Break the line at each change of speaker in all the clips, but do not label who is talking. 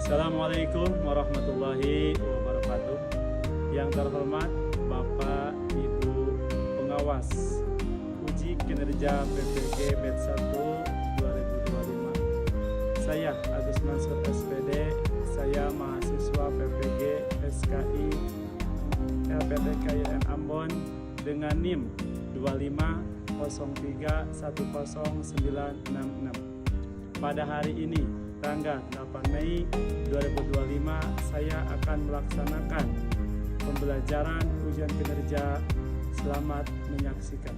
Assalamualaikum warahmatullahi wabarakatuh. Yang terhormat Bapak Ibu Pengawas Uji Kinerja PPG Batch 1 2025. Saya Agus Mansur SPD, saya mahasiswa PPG SKI LPTKIN Ambon dengan NIM 250310966. Pada hari ini tanggal 8 Mei 2025 saya akan melaksanakan pembelajaran ujian kinerja. Selamat menyaksikan.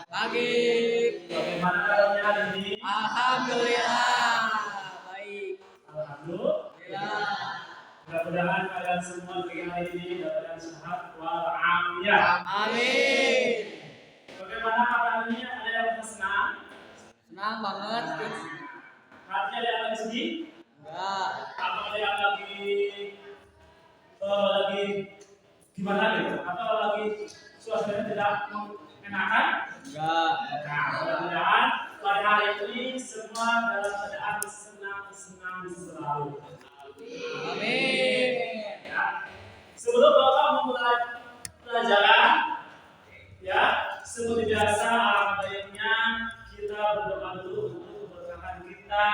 Pagi.
Bagaimana kabarnya hari ini?
Alhamdulillah. Baik.
Alhamdulillah. Mudah-mudahan kalian semua di hari ini dapat sehat walafiat.
Amin.
Bagaimana kabarnya? Ada yang senang?
Senang banget.
Hatinya ada yang lagi sedih?
Enggak.
Atau ada yang lagi gimana gitu? Atau lagi suasananya tidak mengenakan?
Enggak.
Nah, mudah-mudahan pada hari ini semua dalam keadaan senang-senang selalu.
Amin.
Ya. Sebelum Bapak memulai pelajaran, ya, seperti biasa alangkah baiknya kita berdoa dulu untuk keberkahan kita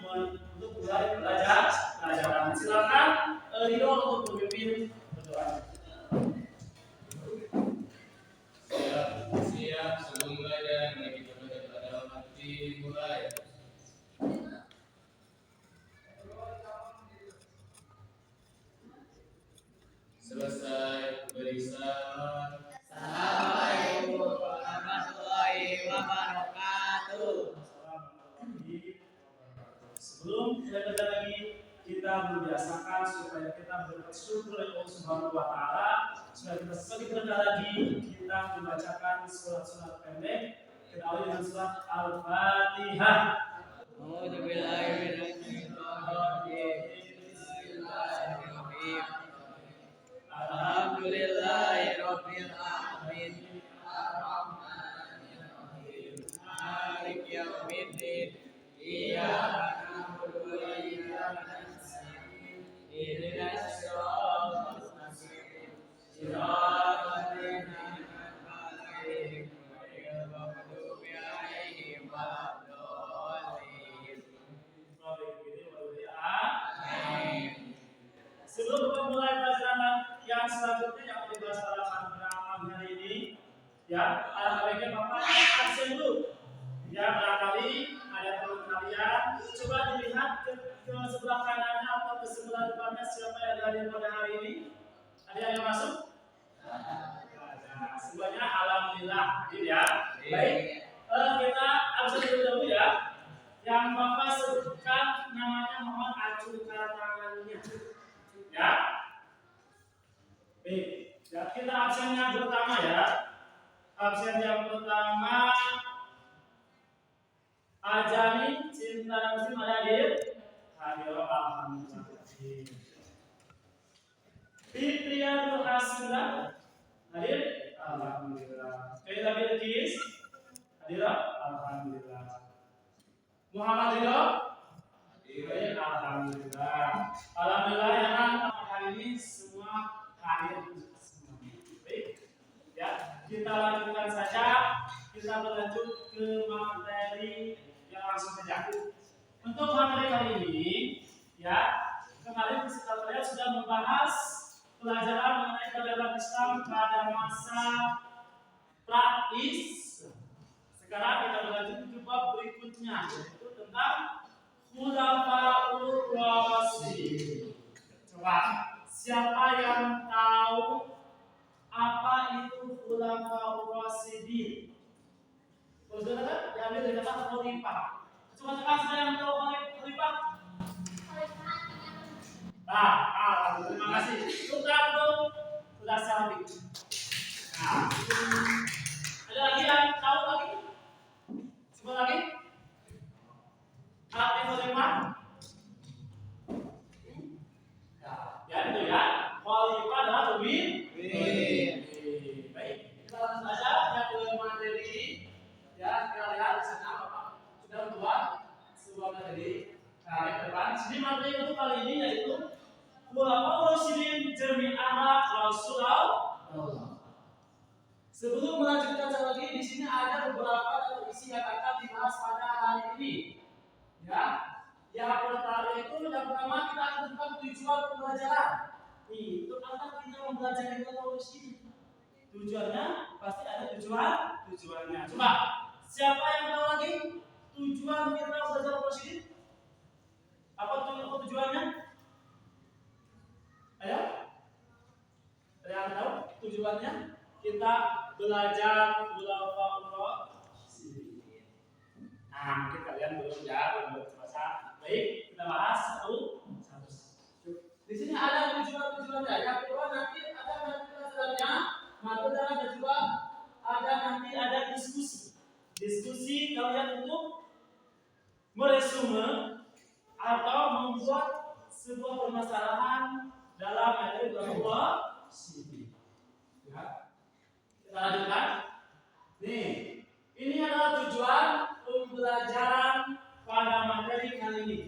untuk mulai pelajaran. Silakan Ridho untuk memimpin berdoa.
Siap sebelum belajar, mari kita berdoa dalam hati mulai. Selesai beri salam.
Assalamualaikum warahmatullahi wabarakatuh.
Sebelum belajar lagi, kita membiasakan supaya kita bersyukur kepada Allah Subhanahu wa Ta'ala. Supaya kita semakin rendah lagi, kita membacakan surat-surat pendek. Kita awali dengan surat Al-Fatihah.
A'udzubillahi minasyaitonirrajim. Bismillahirrahmanirrahim. Alhamdulillahirabbil alamin. Arrahmanirrahim. Maliki yaumiddin. Iyyaka na'budu wa iyyaka nasta'in. Ihdinas siratal mustaqim. Siratal ladzina an'amta 'alaihim ghairil maghdubi 'alaihim waladdallin. Amin.
Sebelum kita mulai pelajaran yang selanjutnya yang dibahas dalam pagi hari ini, ya, alhamdulillah Bapak absen dulu. Ya, barangkali ada teman kalian, coba dilihat ke sebelah kanannya atau ke sebelah depannya siapa yang hadir pada hari ini. Ada yang masuk? Ada. Semuanya alhamdulillah, hadir ya. Baik, kita absen dulu ya. Yang Bapak sebutkan namanya mohon acungkan tangannya. Ya. Baik, ya, kita absen yang pertama ya. Absen yang pertama Ajani Cinta Muslim ada hadir? Hadir, alhamdulillah. Fitriyatul Hasna hadir? Alhamdulillah. Kaila Bilqis hadir? Alhamdulillah. Muhammad Ridho hadir? Alhamdulillah. Alhamdulillah ya kan hari ini semua hadir. Baik. Ya, kita lanjutkan saja. Kita berlanjut ke materi yang langsung saja. Untuk materi kali ini, ya, kemarin kita lihat sudah membahas pelajaran mengenai kebebasan Islam pada masa praktis berikutnya yaitu tentang Khulafaur Rasyidin. Coba siapa yang tahu apa itu Khulafaur Rasyidin? Saudara diambil dari kata khalifah. Coba saya yang tahu khalifah. Terima kasih. Sudah sabit. Nah, ada lagi yang tahu lagi? Coba lagi. Arti khalifah? Ya itu ya. Khalifah adalah pemimpin. Baik, kita langsung saja yang ke materi. Ya, kita lihat di sana Bapak sudah membuat sebuah materi. Nah, yang depan, sini materi untuk kali ini yaitu Khulafaur Rasyidin Jami'ah Rasulullah. Sebelum melanjutkan lagi, di sini ada beberapa isi yang akan dibahas pada hari ini. Ya, yang pertama itu yang pertama kita akan tentang tujuan pembelajaran. Nih, untuk apa kita mempelajari Khulafaur Rasyidin? Tujuannya pasti ada tujuannya. Coba, siapa yang tahu lagi tujuan kita belajar Khulafaur Rasyidin? Apa tujuannya? Ayo, ada yang tahu tujuannya? Kita belajar Khulafaur Rasyidin. Nah, mungkin kalian belum berpuasa. Baik, kita bahas satu. Di sini ada tujuannya. Yang kedua nanti ada pelajarannya, materi dan juga ada diskusi. Diskusi kalian untuk meresume atau membuat sebuah permasalahan dalam materi Khulafaur Rasyidin. Ya. Kita lanjutkan. Nih, ini adalah tujuan pembelajaran pada materi kali ini.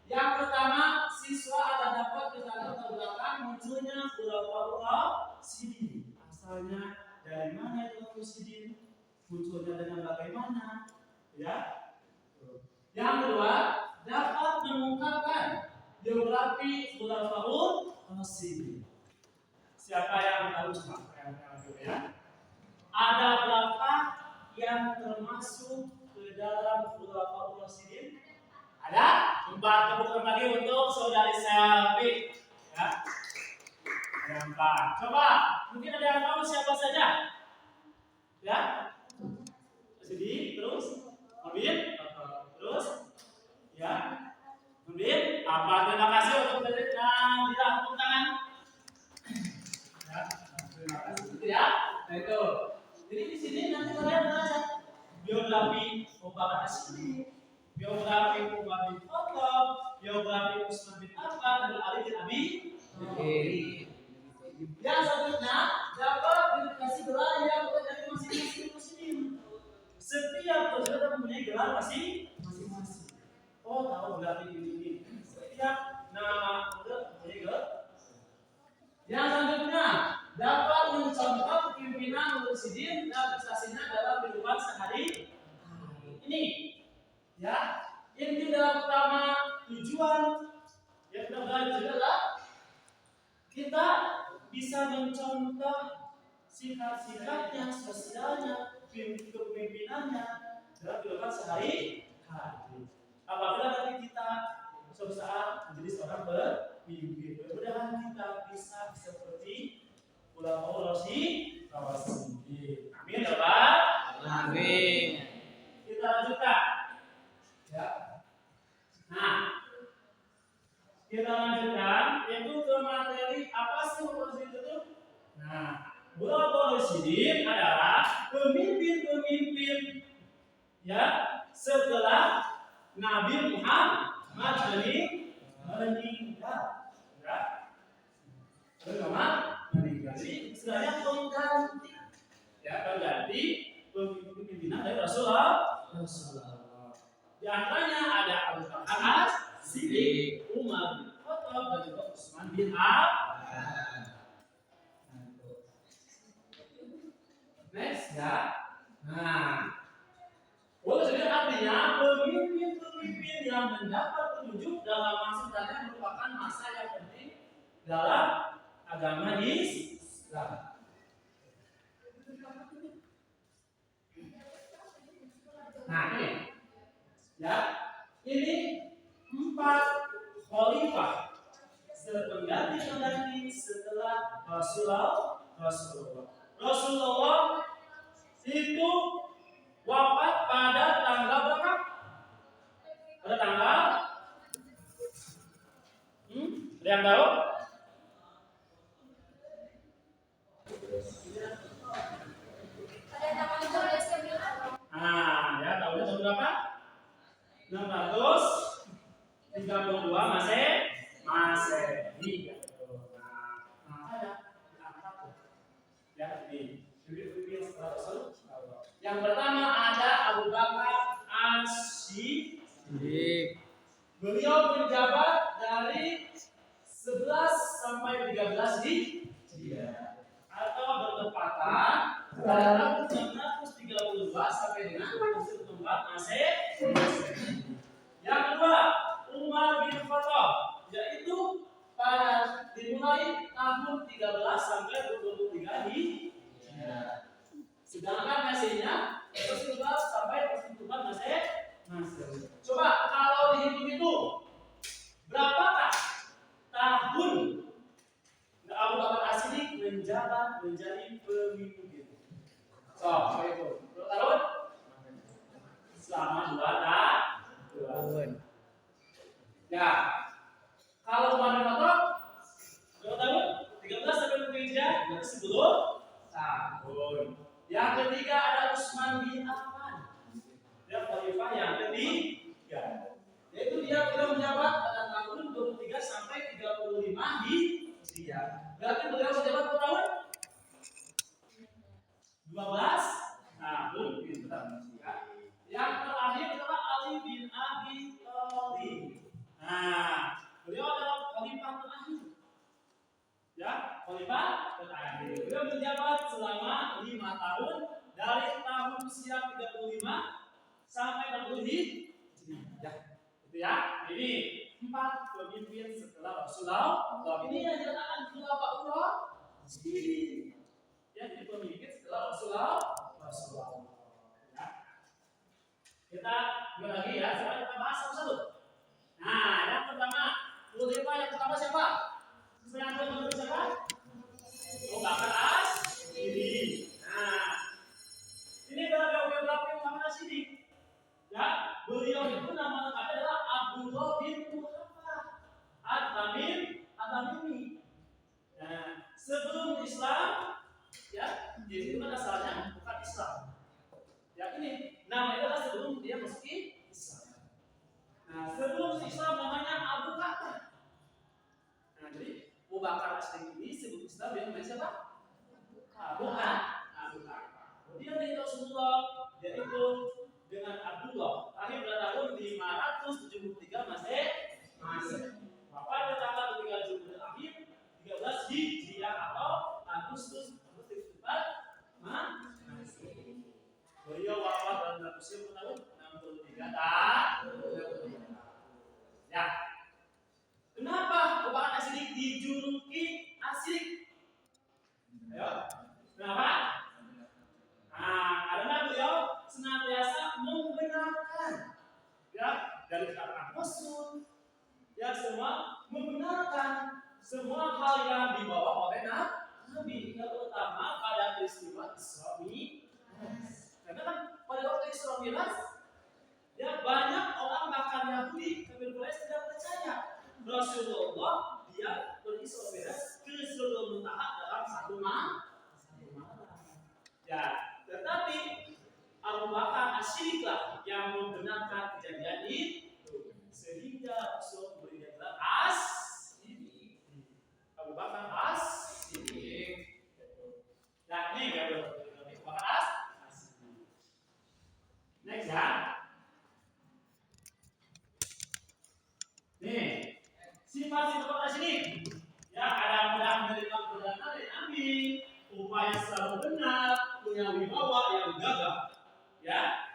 Yang pertama, siswa akan dapat melatar belakang munculnya Khulafaur Rasyidin. Asalnya dari mana itu Khulafaur Rasyidin? Munculnya dengan bagaimana? Ya. Yang kedua, dapat mengungkapkan biografi Khulafaur Rasyidin. Siapa yang tahu coba? Ya. Ada berapa yang termasuk ke dalam Khulafaur Rasyidin? Ada? Coba tepuk lagi untuk saudari Selvi. Ya. Ada 4. Coba, mungkin ada yang tahu siapa saja? Ya. Sedih, terus Mubin, terus ya. Mubin, apa? Terima kasih untuk yang tidak tepuk tangan. Ya, terima kasih. Gitu ya. Nah itu. Jadi di sini nanti kalian belajar biografi Abu Bakar As-Siddiq, biografi Umar bin Khattab, biografi Utsman bin Affan dan Ali bin Abi Thalib. Yang selanjutnya dapat dikasih gelar yang dari masing-masing muslim. Setiap saudara mempunyai gelar masing-masing. Oh tahu berarti ini. Setiap nama saudara mempunyai gelar. Yang selanjutnya dapat mencontoh pimpinan Rasyidin dan prestasinya dalam kehidupan sehari. Ini ya, inti dalam utama tujuan yang kita belajar adalah kita bisa mencontoh sikap-sikapnya, sosialnya, kepemimpinannya dalam kehidupan sehari-hari. Apabila nanti kita suatu saat menjadi seorang pemimpin, mudah-mudahan kita bisa seperti Khulafaur Rasyidin. Amin ya Pak.
Amin.
Kita lanjutkan. Ya. Nah, kita lanjutkan yaitu ke materi apa sih Khulafaur Rasyidin itu? Nah, Khulafaur Rasyidin adalah pemimpin-pemimpin ya setelah Nabi Muhammad meninggal. Ya. Meninggal. Jadi istilahnya pengganti. Ya, pengganti pemimpinan dari Rasulullah. Di antaranya ada Abu Bakar As-Siddiq, Umar bin Khattab dan juga Utsman bin Affan. Next ya. Nah, jadi artinya pemimpin-pemimpin yang mendapat petunjuk dalam masa datang merupakan masa yang penting dalam agama Islam. Nah ini Rasulullah itu wafat pada tanggal berapa? Pada tanggal? Ada yang tahu? Ya tahunnya tahun berapa? 632 Masehi. Yang pertama ada Abu Bakar As-Siddiq. Beliau menjabat dari 11 sampai 13 Hijriah atau bertepatan pada tahun 632 sampai dengan 14 Masehi. Yang kedua, Umar bin Khattab, yaitu pada dimulai tahun 13 sampai 23 Hijriah. Sedangkan Masehinya 11 sampai 14 Masehi. Coba kalau dihitung itu berapakah tahun Abu Bakar As-Siddiq menjabat menjadi pemimpin? Apa itu? Berapa tahun? Selama 2 tahun. Ya. Kalau Umar bin Khattab berapa tahun? 13 sampai 23 Hijriah, berarti 10 tahun. Yang ketiga ada Utsman bin Affan. Dia khalifah yang ketiga. Yaitu dia beliau menjabat pada tahun 23 sampai 35 Hijriah. Berarti beliau menjabat berapa tahun? 12 tahun. Yang terakhir adalah Ali bin Abi Thalib. Beliau adalah khalifah terakhir. Ya, khalifah terakhir. Beliau menjabat selama 5 tahun dari tahun usia 35 sampai 40 Hijriah. Itu ya. Ini 4 pemimpin setelah Rasulullah. Ini yang dikatakan khulafaur Rasyidin. Ya, jadi pemimpin setelah Rasulullah. Ya. Kita juga lagi ya, sekarang kita bahas satu-satu. Nah, yang pertama, khalifah yang pertama siapa? Yang kedua siapa? Abu Bakar As-Siddiq. Nah, ini adalah biografi Abu Bakar As-Siddiq. Ya, beliau itu nama lengkapnya adalah Abdullah bin Muhammad At-Tamimi. Nah, sebelum Islam, ya, jadi itu kan asalnya bukan Islam. Ya, ini nama itu adalah sebelum dia masuk Islam. Nah, sebelum Islam namanya Abu Bakar. Nah, jadi Abu Bakar As-Siddiq ini sebelum Islam dia namanya siapa? Abu Bakar. Kemudian dari Rasulullah yaitu dengan Abdullah lahir pada tahun 573 Masehi. Bapak pada tanggal 3 Juli akhir 13 Hijriah atau Agustus 4 Masehi. Beliau wafat dalam usia tahun 63 tahun. Ya. Kenapa Abu Bakar As-Siddiq dijuluki As-Siddiq? Ayo. Kenapa? Karena beliau senantiasa membenarkan, ya, dari kata Rasul, ya, semua membenarkan semua hal yang dibawa oleh Nabi, terutama pada peristiwa Isra Mi'raj. Karena kan pada waktu Isra Mi'raj, ya, banyak orang bahkan Yahudi kafir Quraisy tidak percaya Rasulullah dia berisra Mi'raj ke Sidratul Muntaha dalam satu malam. Ya, tetapi Abu Bakar As-Siddiq yang membenarkan kejadian itu sehingga Rasul memberi gelar As-Siddiq. Abu Bakar As-Siddiq. Nah, ini ya Abu Bakar As-Siddiq. Next ya. Nih, sifat-sifat Abu Bakar As-Siddiq. Ya, ada mudah menerima kebenaran dari Nabi, upaya selalu benar, punya wibawa yang gagah. Ya,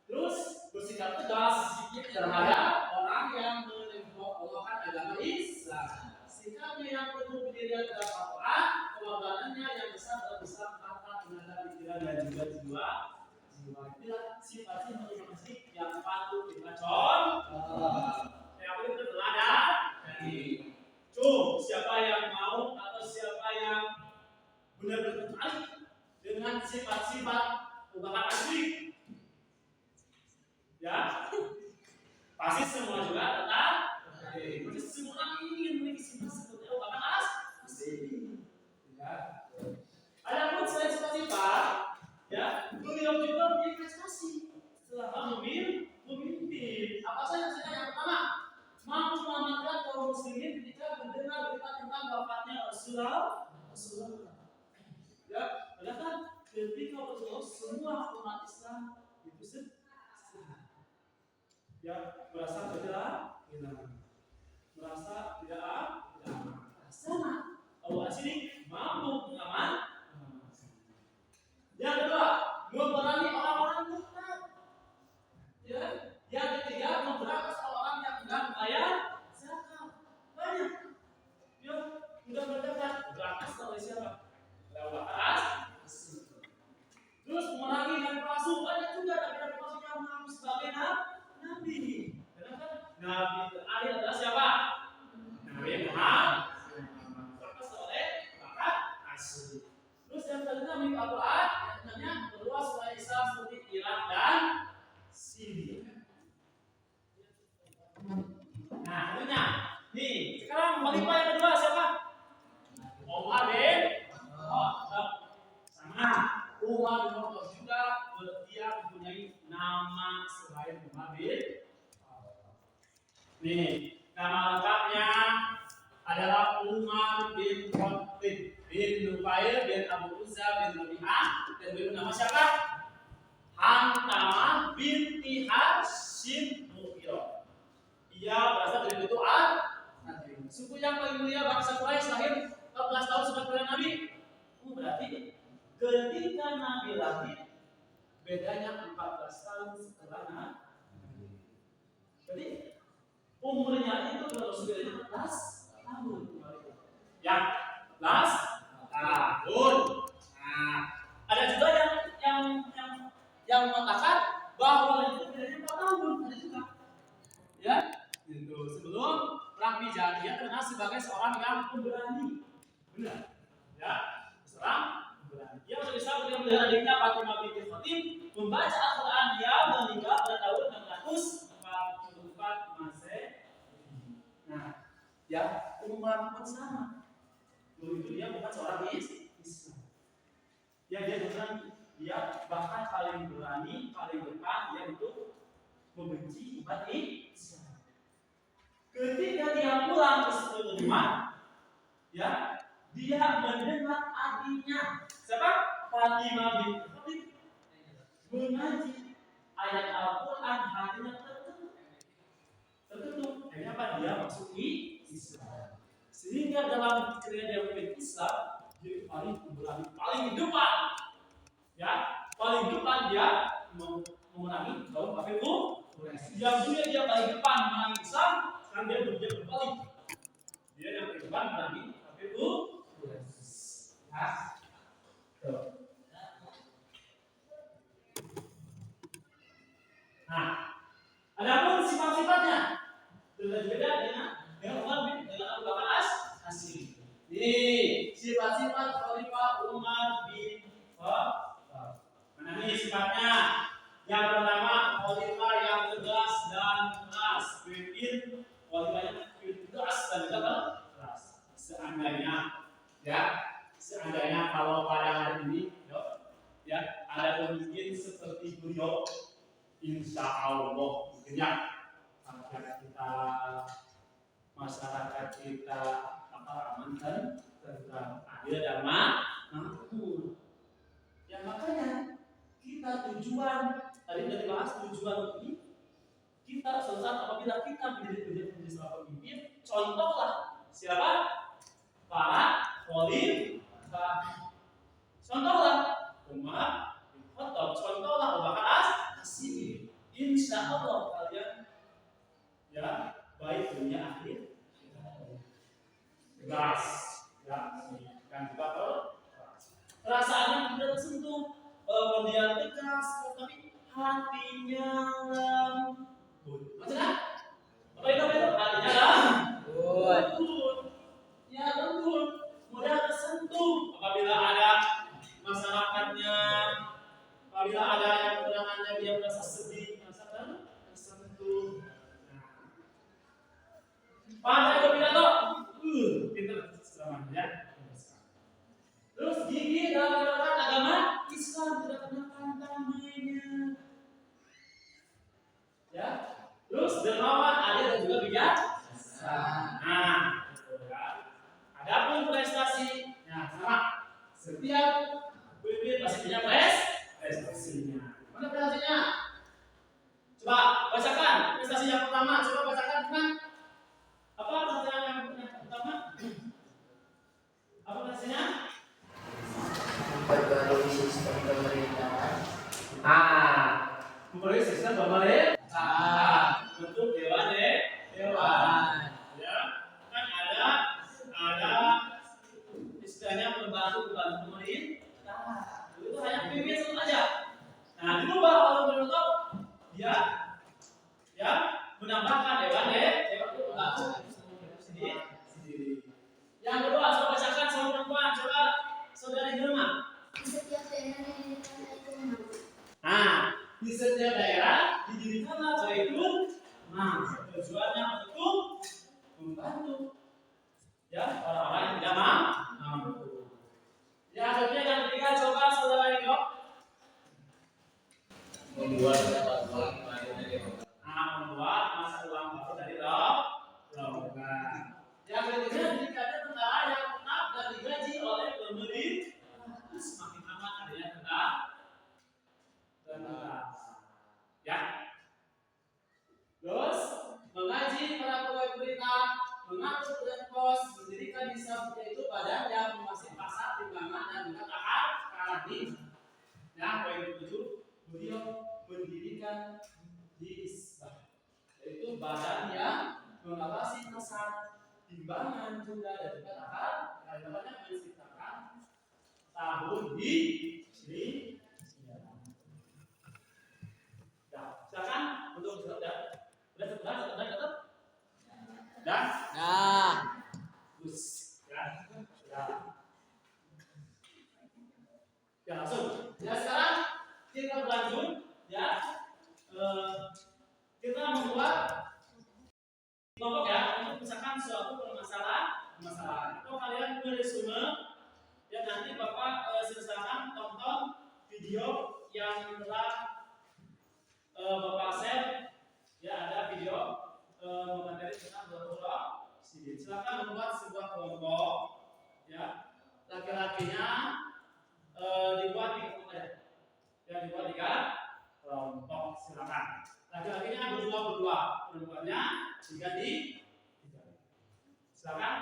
terus bersikap tegas terhadap orang yang menolak agama Islam. Sikapnya yang penuh pendirian terhadap Al-Quran, pengorbanannya yang besar harta, tenaga, pikiran dan juga jiwa. Itulah sifat-sifat Abu Bakar As-Siddiq yang patut kita contoh. Yang perlu kita teladan. Siapa yang mau atau siapa yang sifat-sifat perubahan asli. Ya, pasti semua juga tetap. Jadi semua orang ingin memiliki sifat seperti perubahan asli. Ya. Adapun selain sifat-sifat, ya, beliau juga punya prestasi setelah memimpin. Apa saja yang pertama? Mampu mengamankan kaum muslimin ketika mendengar berita tentang wafatnya Rasulullah. Ya, padahal ketika Rasulullah semua umat Islam itu sedih. Ya, merasa tidak merasa tidak aman. Sama Allah sini mampu mengaman. Yang kedua, memerangi orang-orang murtad. Ya, yang ketiga, memberantas orang yang tidak membayar zakat. Banyak. Ya, sudah berdekat berantas oleh siapa? Lewat terus memerangi dan palsu. Banyak juga dari palsu yang mengaku sebagai nabi. Karena kan nabi terakhir adalah siapa? Nabi Muhammad. Berantas oleh bakat asli. Terus yang ketiga mengikuti Al-Quran. Meluas wilayah Islam seperti Irak dan Syria. Nah, tentunya nih, sekarang khalifah yang kedua siapa? Umar bin Khattab. Sama, Umar bin Khattab juga dia mempunyai nama selain Umar bin Khattab. Nih, nama lengkapnya adalah Umar bin Khattab bin Nufail bin Abu Uzza bin Rabi'ah dan beliau nama siapa? Hantamah binti Hashim Mughirah. Ia berasal dari Baitul Nadir. Suku yang paling mulia bangsa Quraisy lahir 14 tahun setelah Nabi. Berarti ketika Nabi lahir bedanya 14 tahun setelah Nabi. Jadi umurnya itu kalau sudah 14 tahun. Ya, 14 tahun. Nah, ada juga yang mengatakan bahwa itu bedanya 4 tahun. Ada juga. Ya, itu sebelum perang Hijrah dia terkenal sebagai seorang yang pemberani. Benar. Ya, seorang pemberani. Dia masuk Islam ketika melihat adiknya Fatimah binti Khatib membaca Al-Quran. Dia meninggal pada tahun 644 Masehi. Nah, ya Umar pun sama. Dulu itu dia bukan seorang Islam. Ya dia bukan, dia bahkan paling berani, paling depan dia itu membenci umat Islam. Ketika dia pulang ke rumah, ya dia mendengar adiknya siapa? Fatimah binti Khatib mengaji ayat Al-Quran, hatinya tertutup. Akhirnya apa? Dia masuk Islam. Sehingga dalam ketika dia memimpin Islam, dia paling berani, paling depan. Ya, paling depan dia memerangi kaum kafir Quraisy. Yang dulu dia paling depan memerangi Islam, sekarang dia berbalik. Dia yang paling depan memerangi kafir Quraisy. Nah, adapun sifat-sifatnya berbeda dengan Umar bin Abu Bakar As-Siddiq. Ini sifat-sifat Khalifah Umar bin Khattab. Mana nih sifatnya? Yang pertama, Khalifah yang tegas dan keras. Pemimpin Khalifah yang tegas dan keras. Seandainya kalau pada hari ini, ya ada pemimpin seperti beliau, insya Allah mungkinnya kita masyarakat kita amankan tentang adil dan makmur. Ya makanya kita tujuan tadi sudah dibahas tujuan ini kita selesai apabila kita menjadi seorang pemimpin, contohlah siapa? Para khalifah. Contohlah Umar bin Khattab, contohlah Abu Bakar As-Siddiq. Insya Allah kalian ya baik dunia akhir gas ya kan juga perasaannya tidak tersentuh walaupun dia tegas tapi hatinya lembut. Maksudnya apa itu hatinya lembut ya lembut mudah tersentuh apabila ada masyarakatnya Apabila ada yang kekurangannya dia merasa sedih, merasa tersentuh. Pandai berpidato, pintar ceramah ya. Terus gigi dalam menerapkan agama Islam tidak pernah pantang mainnya. Ya. Terus dermawan, adil dan juga bijaksana. Nah, gitu kan. Adapun prestasi, nah sama. Setiap pemimpin pasti punya prestasinya. Mana prestasinya? Coba bacakan prestasi yang pertama. Coba bacakan teman. Apa prestasi yang pertama? Apa prestasinya?
Memperbarui sistem pemerintahan.
Memperbarui sistem pemerintahan untuk dewan. Ya, kan ada istilahnya membantu pemerintah. Itu hanya pemimpin satu aja. Nah, dirubah oleh pemerintah dia ya menambahkan dewan pembantu sendiri. Yang kedua, coba bacakan sama perempuan, coba saudari Hilma.
Di setiap daerah
Didirikanlah Baitul Mal. Tujuannya untuk membantu ya orang-orang yang tidak mampu. Yang ketiga coba saudara Indo.
Membuat mata uang baru dari Roma.
Membuat masa uang baru dari Roma. Yang ketiga didirikannya tentara yang tetap dan digaji oleh pemerintah. Semakin aman adanya tentara. Ya. Terus mengaji para pegawai pemerintah, mengatur dan pos, mendirikan hisab yaitu badan yang mengawasi pasar, timbangan dan menetapkan karantina. Nah, poin 7, beliau mendirikan hisab yaitu badan yang mengawasi pasar, timbangan juga dan menetapkan karantina menciptakan tahun hijri. Silakan untuk sudah tetap. Terus ya langsung. Ya sekarang kita berlanjut ya. Kita membuat kelompok ya untuk misalkan suatu permasalahan. Atau kalian meresume ya nanti Bapak silakan tonton video yang telah Bapak share ya ada video materi tentang berdoa. Silakan membuat sebuah kelompok ya laki-lakinya dibuat 3 kelompok ya dibuat 3 kelompok silakan laki-lakinya berdua perempuannya 3 silakan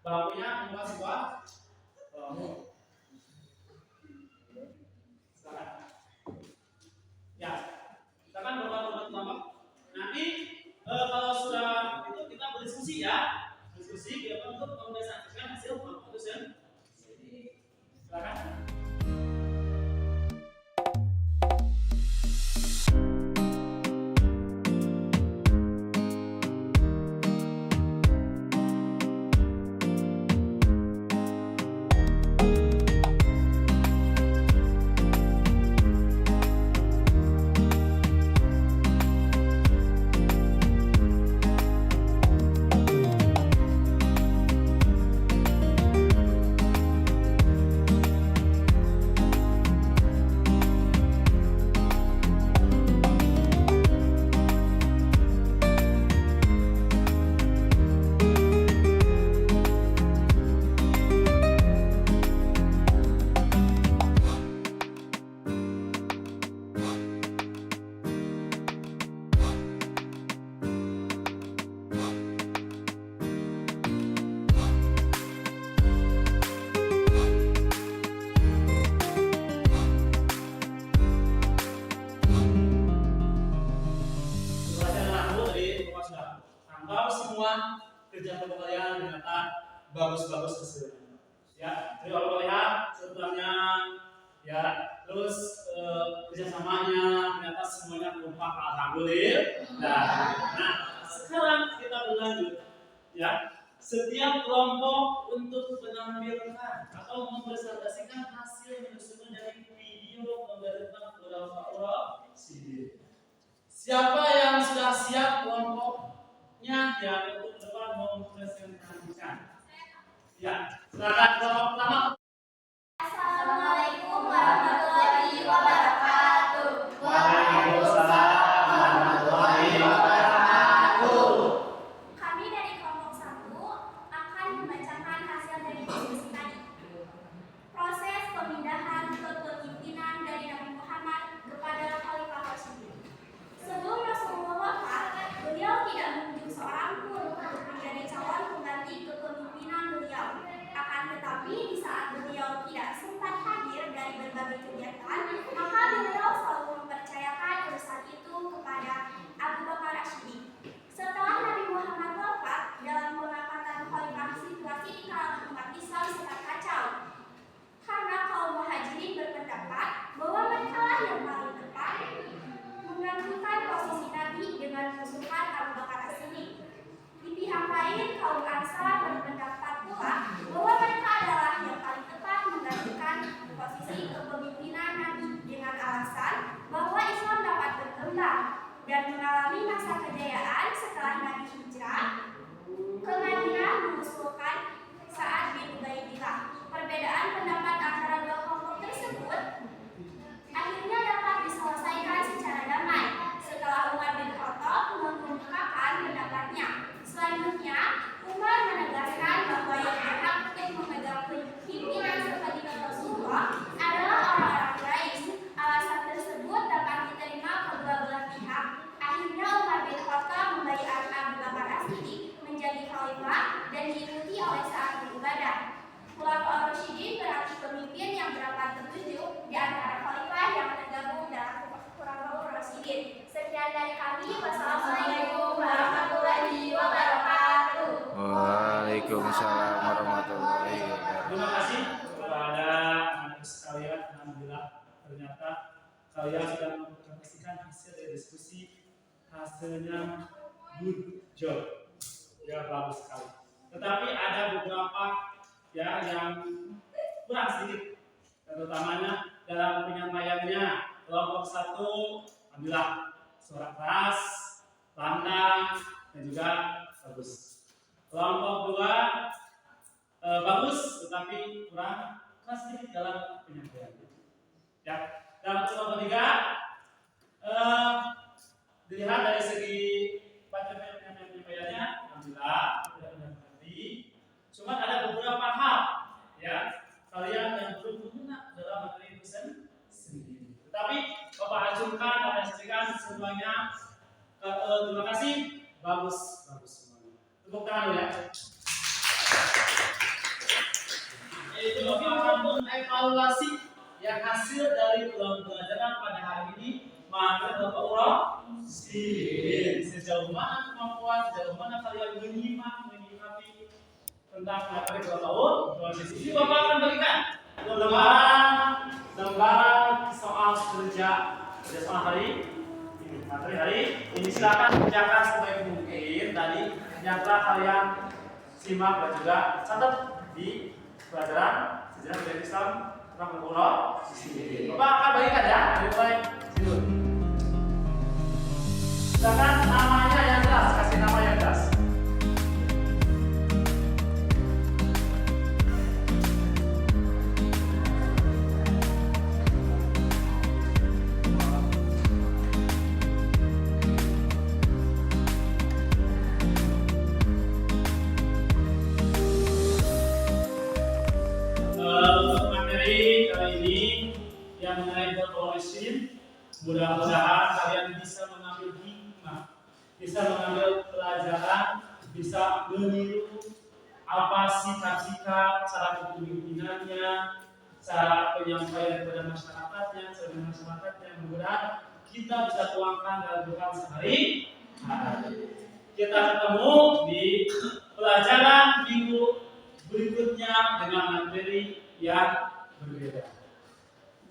bapaknya membuat sebuah kelompok silakan ya. Silakan berbuat kelompok. Nanti kalau sudah itu kita berdiskusi ya, kita untuk membesarkan hasil kelompok itu sendiri. Silakan. Kerja kelompok kalian ternyata bagus-bagus hasilnya. Ya, jadi kalau lihat setelahnya, ya, terus kerjasamanya ternyata semuanya kompak, alhamdulillah. Nah, sekarang kita berlanjut, ya. Setiap kelompok untuk menampilkan atau mempresentasikan hasil yang disusun dari video pembahasan beberapa Siapa yang sudah siap kelompoknya yang untuk depan mempresentasikan? Ya, silakan kelompok pertama.
Assalamualaikum warahmatullahi wabarakatuh.
Waalaikumsalam warahmatullahi wabarakatuh.
Kami dari kelompok 1 akan membacakan hasil dari diskusi tadi. Proses pemindahan kepemimpinan dari Nabi Muhammad kepada Khalifah Rasyidin. Sebelum Rasulullah wafat, beliau tidak menunjuk seorang pun untuk menjadi calon pengganti kepemimpinan beliau. Akan tetapi di saat beliau tidak sempat hadir dari berbagai kegiatan, maka beliau selalu mempercayakan urusan itu kepada Abu Bakar Asy'ari. Setelah Nabi Muhammad wafat, dalam pengangkatan khalifah situasi di kalangan umat Islam sempat kacau. Karena kaum Muhajirin berpendapat bahwa mereka lah yang paling tepat menggantikan posisi Nabi dengan mengusulkan Abu Bakar As-Siddiq. Di pihak lain, kaum Ansar berpendapat pula bahwa mereka adalah yang paling tepat menggantikan posisi kepemimpinan Nabi dengan alasan bahwa Islam dapat berkembang dan mengalami masa kejayaan setelah Nabi hijrah ke Madinah mengusulkan Sa'ad bin Ubaidillah. Perbedaan pendapat antara dua kelompok tersebut akhirnya dapat diselesaikan secara damai setelah Umar bin Khattab mengungkapkan pendapatnya. Selanjutnya, Umar menegaskan bahwa yang berhak untuk memegang pimpinan sekhalifatul Rasulullah adalah orang-orang Quraisy. Alasan tersebut dapat diterima kedua belah pihak. Akhirnya Umar bin Khattab membaiat Abu Bakar As-Siddiq menjadi khalifah dan diikuti oleh Sa'ad bin Ubadah. Khulafaur Rasyidin berarti pemimpin yang berangkat ketujuh di antara khalifah yang tergabung dalam Khulafaur Rasyidin. Sekian dari kami. Wassalamualaikum warahmatullahi wabarakatuh.
Waalaikumsalam warahmatullahi wabarakatuh.
Terima kasih kepada anak sekalian. Alhamdulillah ternyata kalian sudah mempresentasikan hasil dari diskusi. Hasilnya good job, ya bagus sekali. Tetapi ada beberapa ya yang kurang sedikit, terutamanya dalam penyampaiannya. Kelompok 1 alhamdulillah suara keras, lantang, dan juga bagus. Kelompok 2 bagus, tetapi kurang keras sedikit dalam penyampaiannya. Ya, dalam kelompok 3 dilihat dari segi penyampaiannya, alhamdulillah tidak mengerti. Cuma ada beberapa hal ya kalian yang belum mengenal dalam materi itu sendiri. Tetapi Bapak acungkan, Bapak saksikan semuanya. Terima kasih, bagus semuanya. Tepuk tangan ya. Itu akan mengevaluasi yang hasil dari pembelajaran pada hari ini. Maka Bapak Urah sejauh mana kemampuan, sejauh mana kalian menyikapi tentang materi 2 tahun proses ini. Bapak akan berikan lembaran soal kerja soal hari ini, materi hari ini. Silakan kerjakan sebaik mungkin tadi yang telah kalian simak dan juga catat di pelajaran sejarah budaya Islam tentang Al-Quran. Bapak akan bagikan ya, mulai sini. Silakan namanya yang jelas, kasih nama yang jelas. Materi kali ini yang mengenai berpolisin, mudah-mudahan kalian bisa mengambil hikmah, bisa mengambil pelajaran, bisa meniru apa sikap-sikap, cara kepemimpinannya, cara penyampaian kepada masyarakatnya, mudah-mudahan kita bisa tuangkan dalam kehidupan sehari-hari. Kita ketemu di pelajaran minggu berikutnya dengan materi yang berbeda.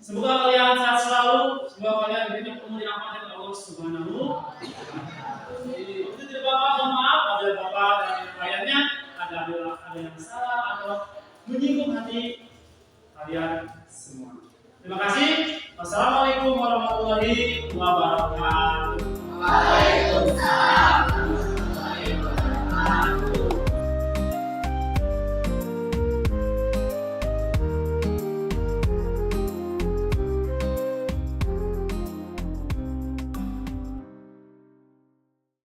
Semoga kalian sehat selalu, semoga kalian diberikan umur yang panjang oleh Allah Subhanahu wa Ta'ala. Untuk tidak Bapak, mohon maaf apabila Bapak dan kliennya ada yang salah atau menyinggung hati kalian semua. Terima kasih. Wassalamualaikum warahmatullahi wabarakatuh.
Wassalamualaikum